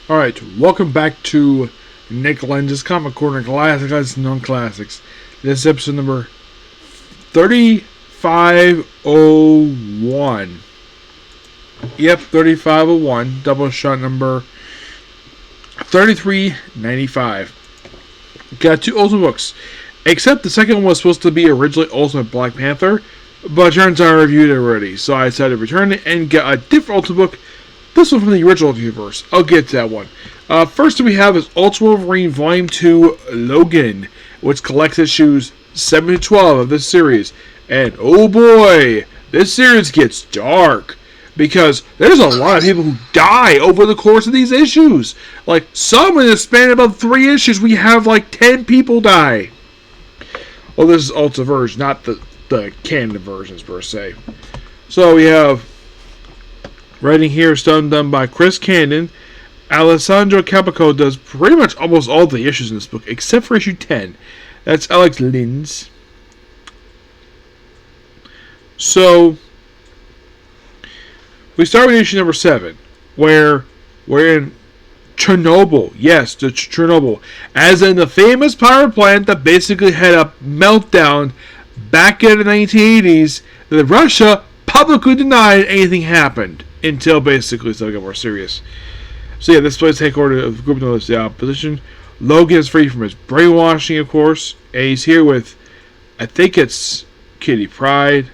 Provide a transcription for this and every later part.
Alright, welcome back to Nick Lenz's Comic Corner Classics and Non-Classics. This is episode number 3501. Yep, 3501. Doubleshot number 3395. Got two Ultimate books. Except the second one was supposed to be originally Ultimate Black Panther, but it turns out I reviewed it already. So I decided to return it and get a different Ultimate book. This one from the original universe. I'll get to that one. First we have is Ultimate Wolverine Volume 2 Logan, which collects issues 7 to 12 of this series. And oh boy, this series gets dark. Because there's a lot of people who die over the course of these issues. Like, some in the span of about 3 issues, we have like 10 people die. Well, this is Ultimate version, not the canon versions per se. So we have writing here is done by Chris Cannon. Alessandro Capico does pretty much almost all the issues in this book, except for issue 10. That's Alex Lenz. So, we start with issue number 7, where we're in Chernobyl. Yes, the Chernobyl. As in the famous power plant that basically had a meltdown back in the 1980s, that Russia publicly denied anything happened. Until basically stuff got more serious. So yeah, this place headquarters of the group known as the opposition. Logan is free from his brainwashing, of course. And he's here with, I think it's Kitty Pryde.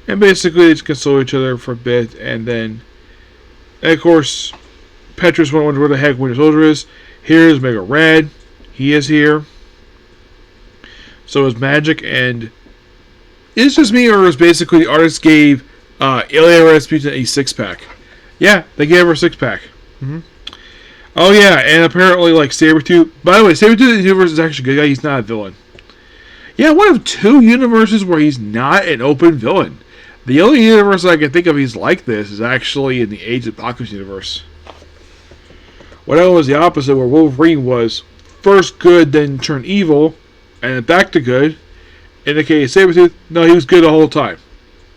And basically they just console each other for a bit. And of course, Petrus wonders where the heck Winter Soldier is. Here's Mega Red. He is here. So is Magic. And is just me, or is basically the artist gave Ilya Rasputin a 6-pack. Yeah, they gave her a 6-pack. Mm-hmm. Oh yeah, and apparently like Sabretooth. By the way, Sabretooth in the universe is actually a good guy. He's not a villain. Yeah, one of 2 universes where he's not an open villain. The only universe I can think of he's like this is actually in the Age of Apocalypse universe. What else was the opposite, where Wolverine was first good, then turned evil, and then back to good. In the case of Sabretooth, no, he was good the whole time.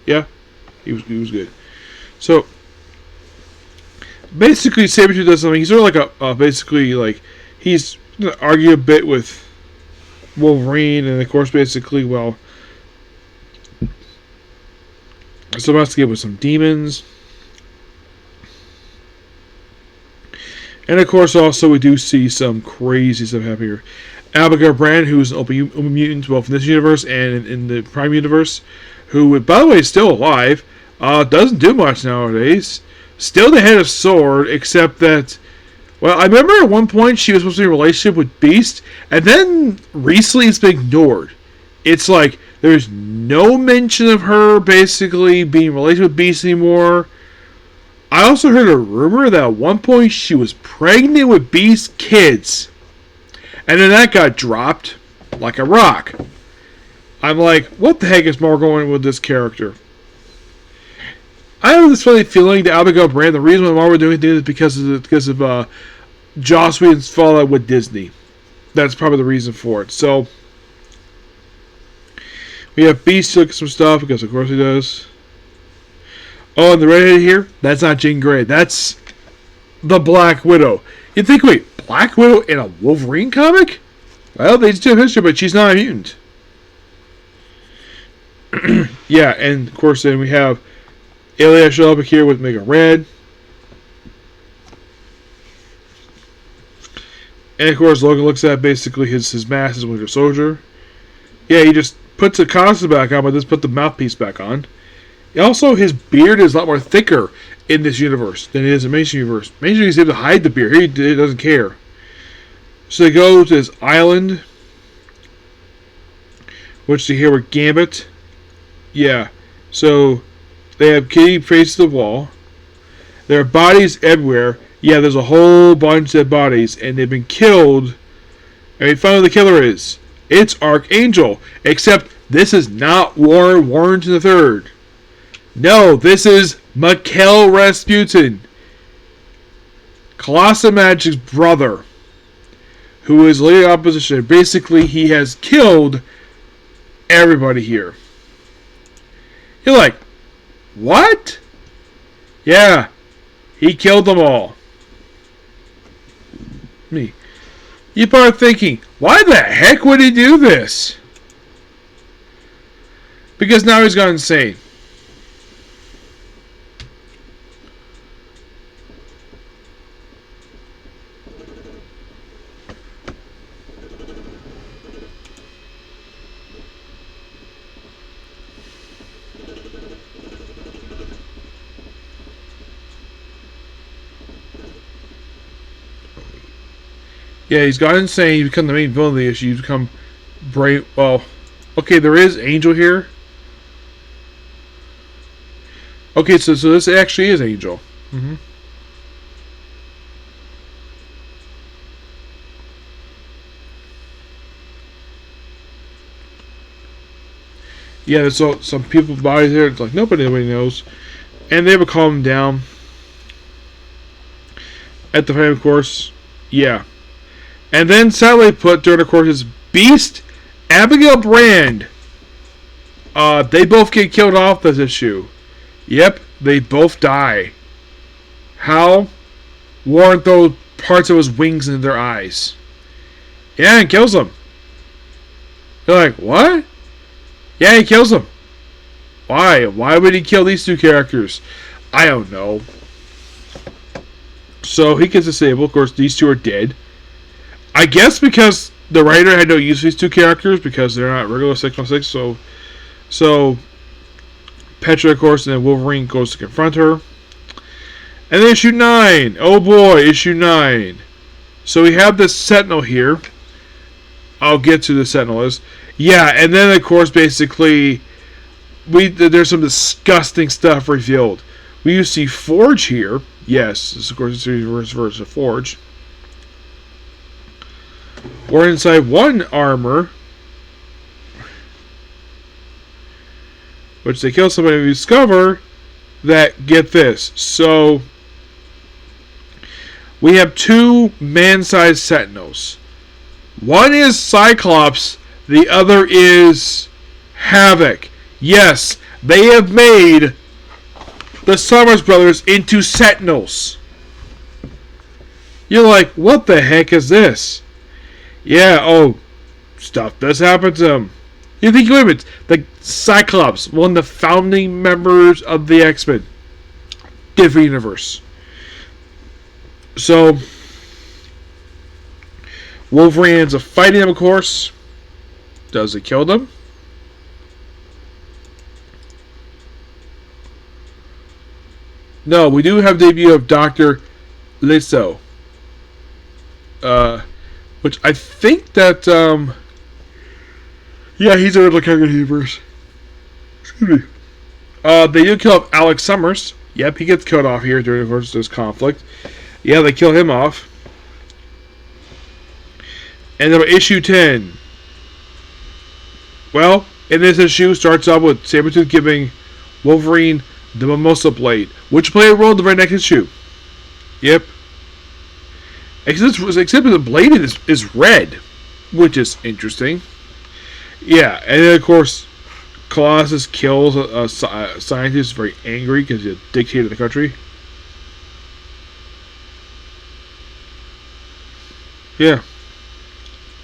Yeah. He was good. So, basically, Sabretooth does something. He's sort of like basically, like, he's going to argue a bit with Wolverine, and of course, basically, well, so has to get with some demons. And of course, also, we do see some crazy stuff happening here. Abigail Brand, who's an open mutant, both in this universe and in the Prime universe, who, by the way, is still alive. Doesn't do much nowadays. Still the head of S.W.O.R.D., except that, well, I remember at one point she was supposed to be in a relationship with Beast, and then recently it's been ignored. It's like, there's no mention of her basically being in a relationship with Beast anymore. I also heard a rumor that at one point she was pregnant with Beast's kids. And then that got dropped like a rock. I'm like, what the heck is more going on with this character? I have this funny feeling that Abigail Brand, the reason why Marvel doing things is because of Joss Whedon's fallout with Disney. That's probably the reason for it. So, we have Beast look at some stuff, because of course he does. Oh, and the redhead here, that's not Jean Grey. That's the Black Widow. You'd think, wait, Black Widow in a Wolverine comic? Well, they just do have history, but she's not a mutant. Yeah, and of course then we have Ilya show up here with Mega Red. And of course Logan looks at basically his mask as Winter Soldier. Yeah, he just puts the costume back on, but just put the mouthpiece back on. Also, his beard is a lot more thicker in this universe than it is in Mainstream universe. Mainstream is able to hide the beard. Here he doesn't care. So they go to this island, which they hear with Gambit. Yeah, so they have Kitty face the wall. There are bodies everywhere. Yeah, there's a whole bunch of bodies, and they've been killed. And we find out who the killer is. It's Archangel. Except this is not Warrington III. No, this is Mikhail Rasputin, Colossal Magic's brother, who is leader of opposition. Basically, he has killed everybody here. You're like, what? Yeah, He killed them all. Me. You are thinking, why the heck would he do this? Because now he's gone insane. Yeah, he's gone insane. He's become the main villain of the issue. He's become brain. Well, okay, there is Angel here. Okay, so this actually is Angel. Mm-hmm. Yeah, so some people's bodies there. It's like nobody knows, and they have to calm him down. At the time, of course, yeah. And then sadly put during the course is Beast, Abigail Brand. They both get killed off this issue. Yep, they both die. How? Warrant those parts of his wings into their eyes. Yeah, and kills them. They're like, what? Yeah, he kills them. Why? Why would he kill these two characters? I don't know. So he gets disabled. Of course, these two are dead. I guess because the writer had no use for these two characters because they're not regular 616. So Petra, of course, and then Wolverine goes to confront her. And then issue 9. Oh boy, issue 9. So we have this Sentinel here. I'll get to the Sentinel is. Yeah, and then of course basically there's some disgusting stuff revealed. We see Forge here. Yes, this is of course the reverse version of Forge. We're inside one armor, which they kill somebody and we discover that, get this, so we have two man-sized Sentinels. One is Cyclops, the other is Havoc. Yes, they have made the Summers Brothers into Sentinels. You're like, what the heck is this? Yeah, oh, stuff does happen to them. You think, wait a minute, the Cyclops, one of the founding members of the X-Men. Different universe. So, Wolverine ends up fighting him, of course. Does it kill them? No, we do have the debut of Dr. Lisso. Which I think that, yeah, he's a little character in the universe. Excuse me. They do kill off Alex Summers. Yep, he gets killed off here during, of course, this conflict. Yeah, they kill him off. And then issue 10. Well, in this issue, starts off with Sabretooth giving Wolverine the Mimosa Blade, which play a role in the very next issue. Yep. Except the blade is red, which is interesting. Yeah, and then of course, Colossus kills a scientist, very angry because he's a dictator of the country. Yeah.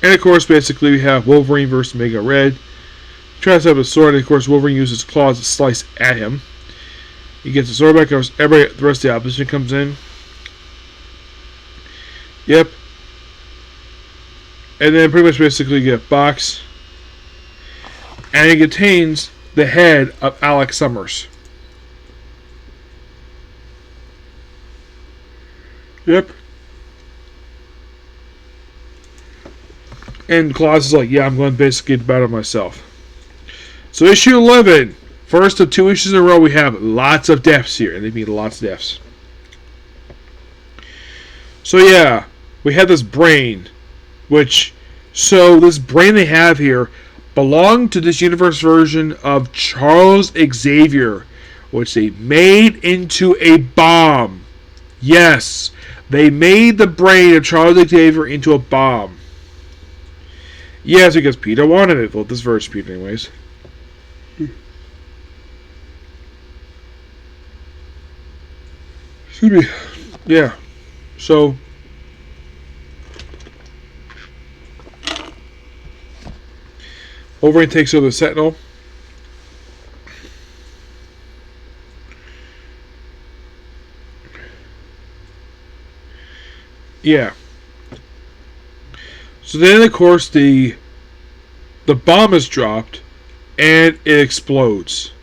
And of course, basically, we have Wolverine versus Mega Red. He tries to have a sword, and of course, Wolverine uses his claws to slice at him. He gets the sword back, the rest of the opposition comes in. Yep. And then pretty much basically you get a box. And it contains the head of Alex Summers. Yep. And Colossus is like, yeah, I'm going to basically get about it myself. So issue 11. First of 2 issues in a row, we have lots of deaths here. And they mean lots of deaths. So yeah, we have this brain. So this brain they have here belonged to this universe version of Charles Xavier, which they made into a bomb. Yes, they made the brain of Charles Xavier into a bomb. Yes, because Peter wanted it. Well, this verse, Peter, anyways. Excuse me. Yeah. So Wolverine takes over the Sentinel. Yeah. So then, of course, the bomb is dropped, and it explodes,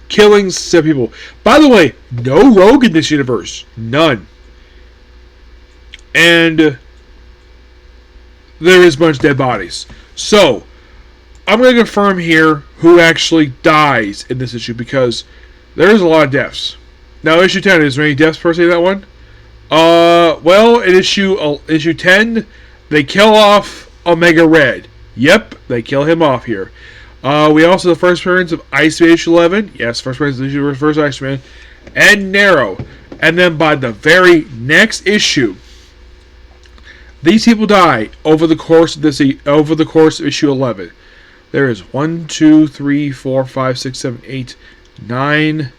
killing 7 people. By the way, no Rogue in this universe, none. And there is a bunch of dead bodies. So I'm going to confirm here who actually dies in this issue, because there is a lot of deaths. Now, issue 10, is there any deaths per se in that one? Well, in issue 10, they kill off Omega Red. Yep, they kill him off here. We also have the first appearance of Iceman issue 11. Yes, first appearance of the first Iceman. And Narrow. And then by the very next issue, these people die over the course of issue 11. There is 1, 2, 3, 4, 5, 6, 7, 8, 9.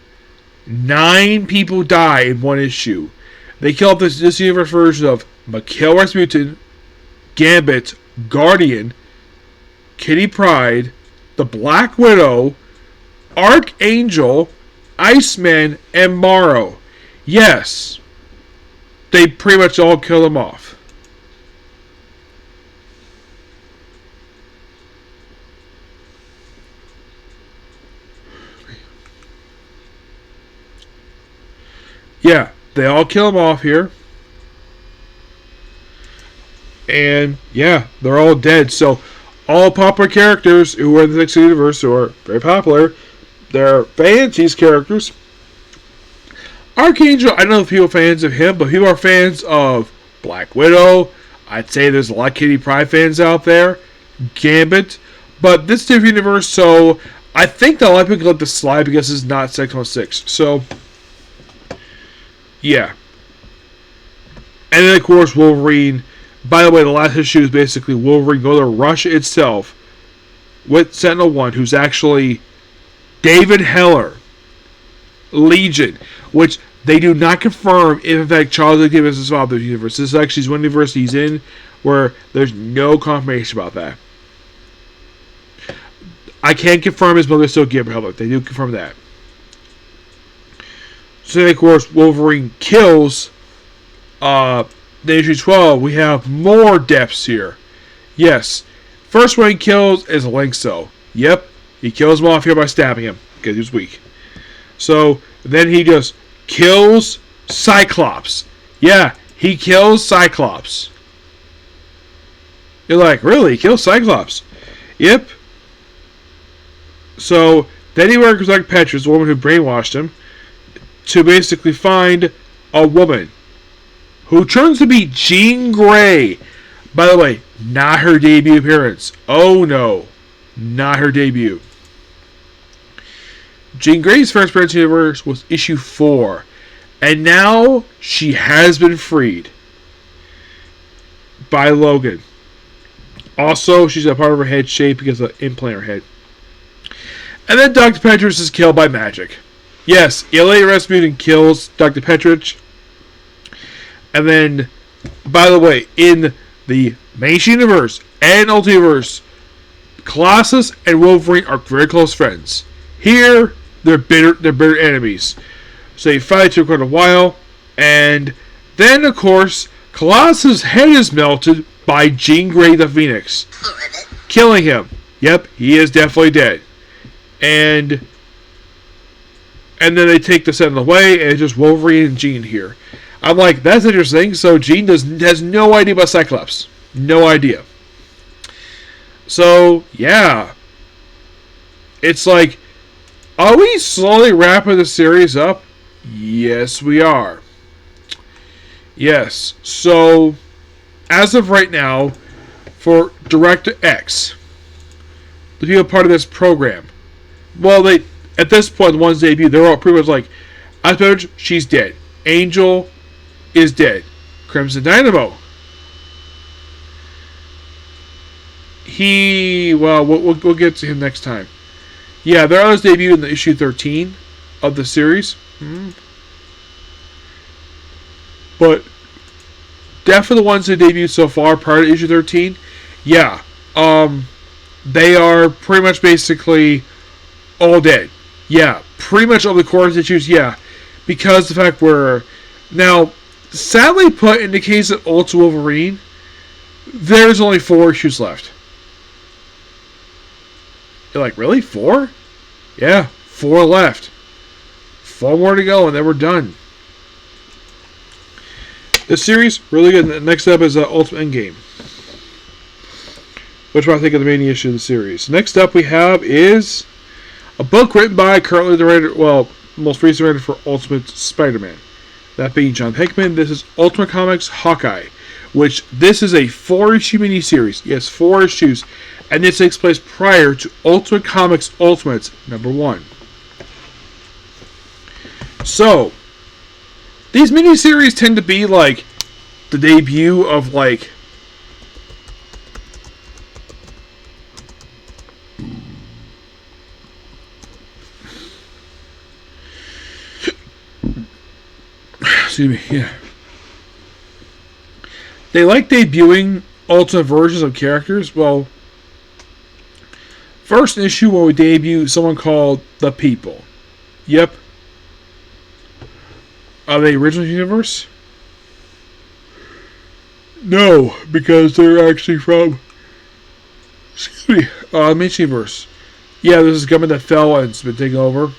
9 people die in one issue. They kill off this universe version of Mikhail Rasputin, Gambit, Guardian, Kitty Pryde, the Black Widow, Archangel, Iceman, and Morrow. Yes, they pretty much all kill them off. Yeah, they all kill him off here. And yeah, they're all dead. So all popular characters who are in the next universe, who are very popular, they're fans, these characters. Archangel, I don't know if people are fans of him, but people are fans of Black Widow. I'd say there's a lot of Kitty Pryde fans out there. Gambit. But this is a different universe, so I think that a lot of people let this slide because it's not 616. So yeah. And then, of course, Wolverine. By the way, the last issue is basically Wolverine go to Russia itself with Sentinel-1, who's actually David Heller, Legion, which they do not confirm if, in fact, Charles Xavier is his father's universe. This is actually one universe he's in where there's no confirmation about that. I can't confirm his mother is still Gabriel Heller. They do confirm that. So then, of course, Wolverine kills the issue 12. We have more deaths here. Yes. First one he kills is Lenz. Yep. He kills him off here by stabbing him because he was weak. So then he just kills Cyclops. Yeah, he kills Cyclops. You're like, really? He kills Cyclops? Yep. So then he works like Petrus, the woman who brainwashed him, to basically find a woman who turns to be Jean Grey. By the way, not her debut appearance. Oh no, not her debut. Jean Grey's first appearance in the universe was issue 4, and now she has been freed by Logan. Also, she's a part of her head shape because of the implant in her head. And then Dr. Petrus is killed by magic. Yes, Ilya Rasputin kills Dr. Petrich. And then, by the way, in the main universe and Ultiverse, Colossus and Wolverine are very close friends. Here, they're bitter enemies. So they fight for quite a while, and then, of course, Colossus' head is melted by Jean Grey the Phoenix, killing him. Yep, he is definitely dead. And then they take the Sentinel away, and it's just Wolverine and Jean here. I'm like, that's interesting. So Jean has no idea about Cyclops. No idea. So, yeah. It's like, are we slowly wrapping the series up? Yes, we are. Yes. So, as of right now, for Director X, to be a part of this program, well, they, at this point, the ones debut, they're all pretty much like, Ice she's dead. Angel is dead. Crimson Dynamo. We'll get to him next time. Yeah, there are others debut in the issue 13 of the series. But definitely the ones that debuted so far prior to issue 13, yeah, they are pretty much basically all dead. Yeah, pretty much all the core issues, yeah. Because the fact we're... Now, sadly put, in the case of Ultimate Wolverine, there's only 4 issues left. You're like, really? 4? Yeah, 4 left. 4 more to go, and then we're done. This series, really good. Next up is Ultimate Endgame, which I think of the main issue of the series. Next up we have is a book written by currently the writer, well, most recent writer for Ultimate Spider-Man. That being John Hickman. This is Ultimate Comics Hawkeye, which this is a 4-issue miniseries. Yes, 4 issues. And this takes place prior to Ultimate Comics Ultimates #1. So, these miniseries tend to be like the debut of like excuse me, yeah. They like debuting alternate versions of characters. Well, first issue where we debut someone called The People. Yep. Are they original universe? No, because they're actually from... Excuse me. Universe. Yeah, this is government that fell and it's been taken over.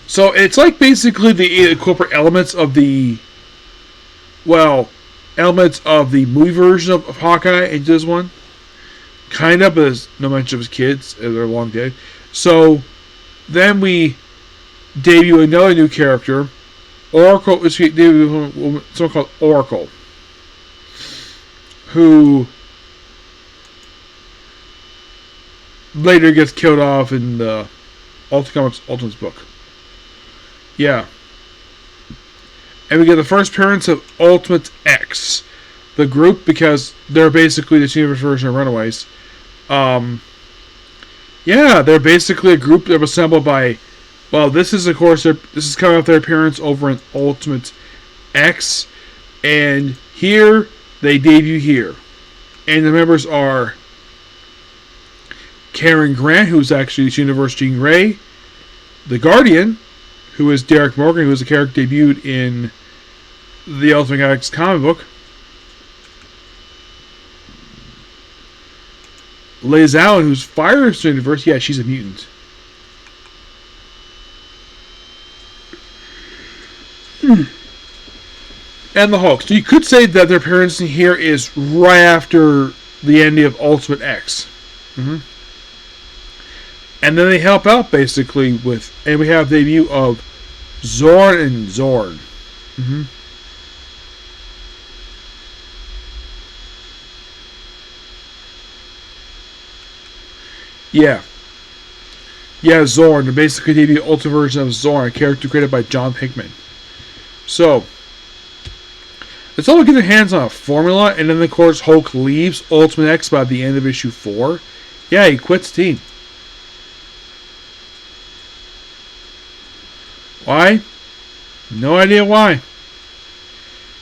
So it's like basically the corporate elements of the... Well, elements of the movie version of Hawkeye into this one. Kind of, but there's no mention of his kids. They're long dead. So, then we debut another new character. Oracle, someone called Oracle, who later gets killed off in the Ultimate Comics Ultimates book. Yeah. And we get the first appearance of Ultimate X, the group, because they're basically the universe version of Runaways. Yeah, they're basically a group that was assembled by... Well, this is, of course, this is coming off their appearance over in Ultimate X. And here, they debut here. And the members are Karen Grant, who's actually this universe Jean Grey. The Guardian, who is Derek Morgan, who is a character debuted in the Ultimate Comics comic book. Liz Allen, who's Fire's universe. Yeah, she's a mutant. And the Hulk. So you could say that their appearance in here is right after the ending of Ultimate X. And then they help out basically with, and we have the debut of Zorn and Zorn. Yeah. Yeah, Zorn. They're basically the ultimate version of Zorn, a character created by John Hickman. So, it's all to get their hands on a formula, and then of course Hulk leaves Ultimate X by the end of issue 4. Yeah, he quits the team. Why? No idea why.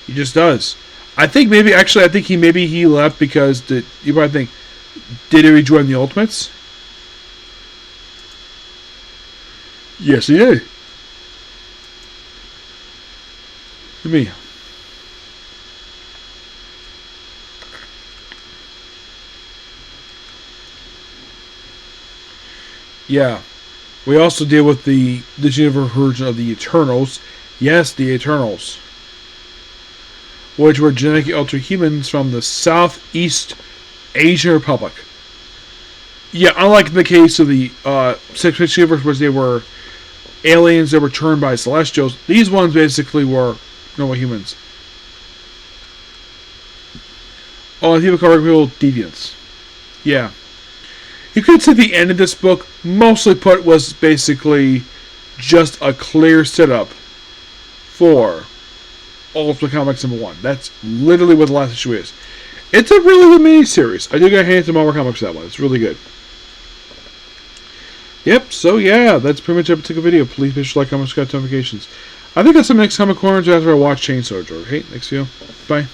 He just does. I think maybe, actually, I think he left because you might think, did he rejoin the Ultimates? Yes, he did. Look at me. Yeah. We also deal with this universe version of the Eternals. Yes, the Eternals. Which were genetically altered humans from the Southeast Asian Republic. Yeah, unlike in the case of the Six universe, where they were aliens that were turned by Celestials, these ones basically were normal humans. Oh, people call people deviants. Yeah. You could say the end of this book, mostly put, was basically just a clear setup for Ultimate Comics #1. That's literally what the last issue is. It's a really good miniseries. I do got to hand it to Marvel Comics that one. It's really good. Yep, so yeah, that's pretty much a particular video. Please make sure to like, comment, subscribe, notifications. I think that's the next comic corner after I watch Chainsaw, George. Hey, next video. Bye.